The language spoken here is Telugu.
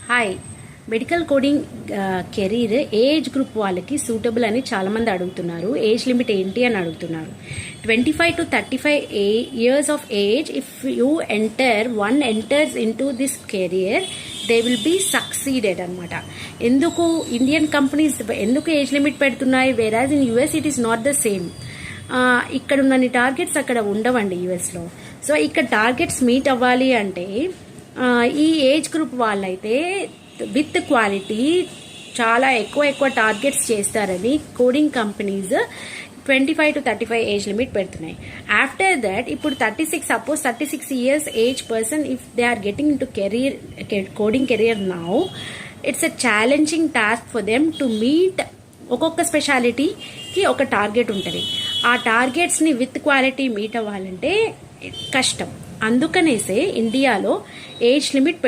Hi, medical coding career age group వాళ్ళకి సూటబుల్ అని చాలామంది అడుగుతున్నారు. ఏజ్ లిమిట్ ఏంటి అని అడుగుతున్నారు. 25 to 35 years of age, if you enters into this career, they will be succeeded అనమాట. ఎందుకు ఇండియన్ కంపెనీస్ ఎందుకు ఏజ్ లిమిట్ పెడుతున్నాయి, వేరాజ్ in US it is not the same. ఇక్కడ ఉన్న టార్గెట్స్ అక్కడ ఉండవండి యుఎస్లో. సో ఇక్కడ టార్గెట్స్ మీట్ అవ్వాలి అంటే ఈ ఏజ్ గ్రూప్ వాళ్ళైతే విత్ క్వాలిటీ చాలా ఎక్కువ టార్గెట్స్ చేస్తారని coding companies 25 to 35 age limit పెడుతున్నాయి. ఆఫ్టర్ దట్ ఇప్పుడు 36 years age person if they are getting into career coding career now, it's a challenging task for them to meet. ఒక్కొక్క స్పెషాలిటీకి ఒక టార్గెట్ ఉంటుంది. ఆ టార్గెట్స్ని విత్ క్వాలిటీ మీట్ అవ్వాలంటే కష్టం. అందుకనేసే ఇండియాలో ఏజ్ లిమిట్